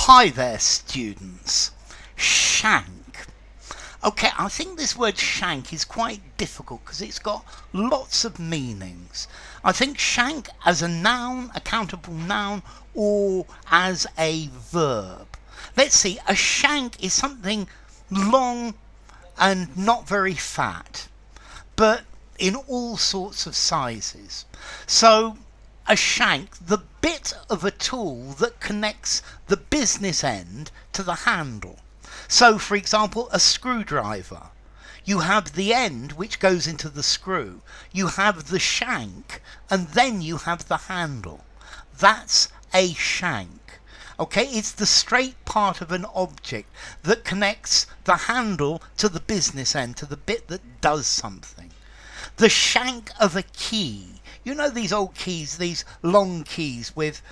Hi there, students. Shank. Okay, I think this word shank is quite difficult because it's got lots of meanings. I think shank as a noun, a countable noun, or as a verb. Let's see, a shank is something long and not very fat, but in all sorts of sizes. So a shank, the bit of a tool that connects the business end to the handle. So, for example, a screwdriver. You have the end which goes into the screw. You have the shank, and then you have the handle. That's a shank. Okay, it's the straight part of an object that connects the handle to the business end, to the bit that does something. The shank of a key. You know these old keys, these long keys with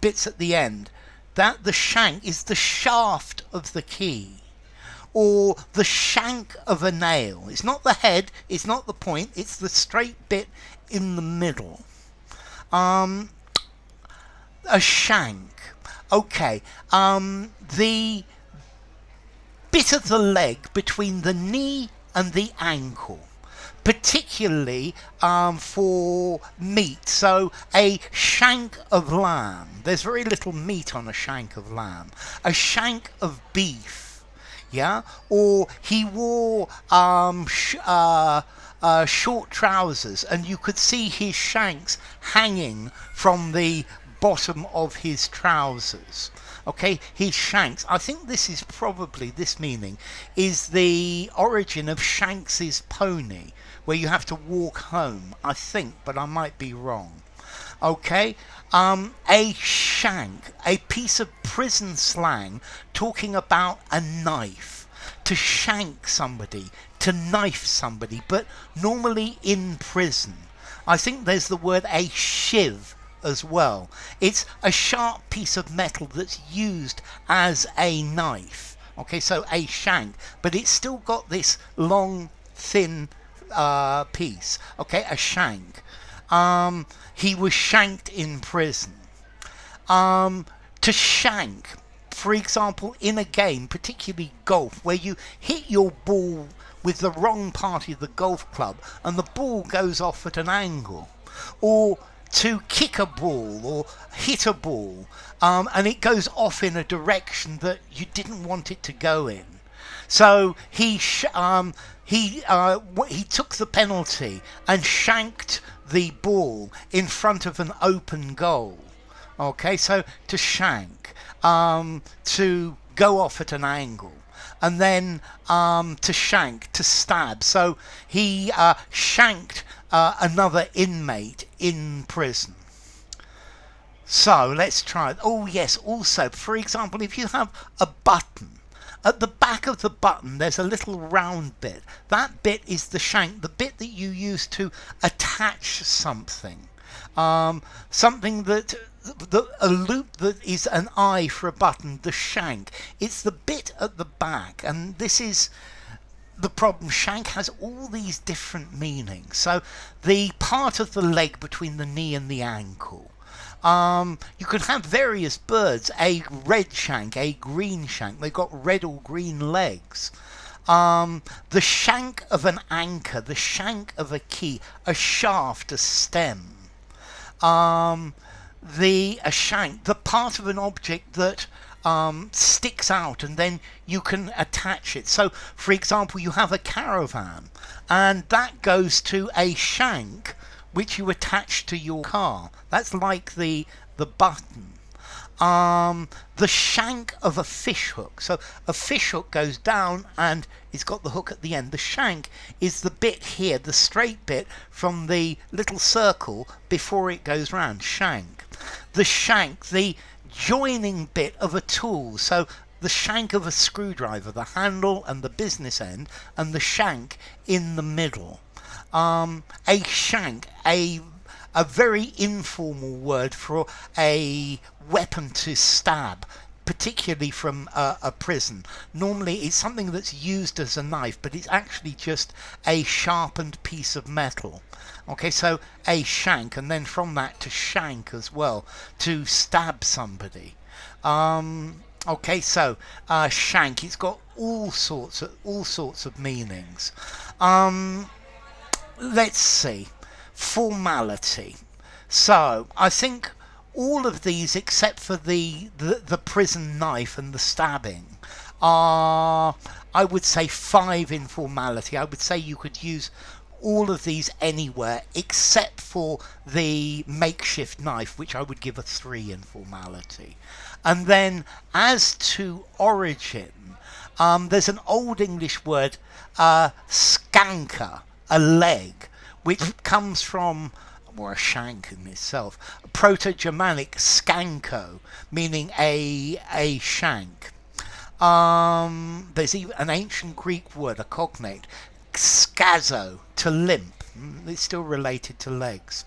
bits at the end? That the shank is the shaft of the key. Or the shank of a nail. It's not the head, it's not the point, it's the straight bit in the middle. A shank. Okay, the bit of the leg between the knee and the ankle. Particularly for meat. So a shank of lamb. There's very little meat on a shank of lamb. A shank of beef. Yeah? Or he wore short trousers and you could see his shanks hanging from the bottom of his trousers. Okay, his shanks. I think this is probably, this meaning is the origin of Shanks's pony, where you have to walk home, I think, but I might be wrong. Okay, a shank, a piece of prison slang talking about a knife. To shank somebody, to knife somebody, but normally in prison. I think there's the word a shiv as well. It's a sharp piece of metal that's used as a knife. Okay, so a shank, but it's still got this long, thin piece. Okay, a shank. He was shanked in prison. To shank, for example, in a game, particularly golf, where you hit your ball with the wrong part of the golf club and the ball goes off at an angle. Or to kick a ball or hit a ball and it goes off in a direction that you didn't want it to go in. So he took the penalty and shanked the ball in front of an open goal. Okay, so to shank, to go off at an angle. And then to shank, to stab. So he shanked another inmate in prison. So let's try it. Oh yes, also, for example, if you have a button, at the back of the button there's a little round bit. That bit is the shank, the bit that you use to attach something. Something that a loop that is an eye for a button, the shank. It's the bit at the back, and this is the problem. Shank has all these different meanings. So the part of the leg between the knee and the ankle. You could have various birds, a red shank, a green shank. They've got red or green legs. The shank of an anchor, the shank of a key, a shaft, a stem. A shank, the part of an object that sticks out and then you can attach it. So, for example, you have a caravan and that goes to a shank which you attach to your car. That's like the button. The shank of a fish hook. So a fish hook goes down and it's got the hook at the end. The shank is the bit here, the straight bit from the little circle before it goes round. Shank. The shank, the joining bit of a tool. So the shank of a screwdriver, the handle and the business end, and the shank in the middle. A shank, a very informal word for a weapon to stab, particularly from a prison. Normally it's something that's used as a knife, but it's actually just a sharpened piece of metal. Okay, so a shank, and then from that to shank as well, to stab somebody. Okay, so shank. It's got all sorts of meanings. Um, let's see. Formality. So I think all of these, except for the prison knife and the stabbing, are, I would say, 5 in formality. I would say you could use all of these anywhere except for the makeshift knife, which I would give a 3 in formality. And then as to origin, there's an Old English word, scanker, a leg, which comes from, or a shank in itself, Proto-Germanic scanko, meaning a shank. There's even an ancient Greek word, a cognate, scazo, to limp. It's still related to legs.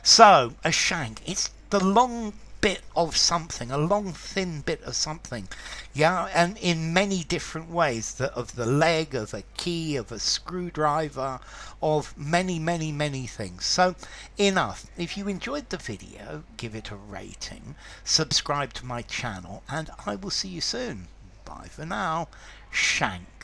So, a shank, it's the long bit of something, a long thin bit of something. Yeah, and in many different ways, of the leg, of a key, of a screwdriver, of many things. So, enough. If you enjoyed the video, give it a rating, subscribe to my channel, and I will see you soon. Bye for now. Shank.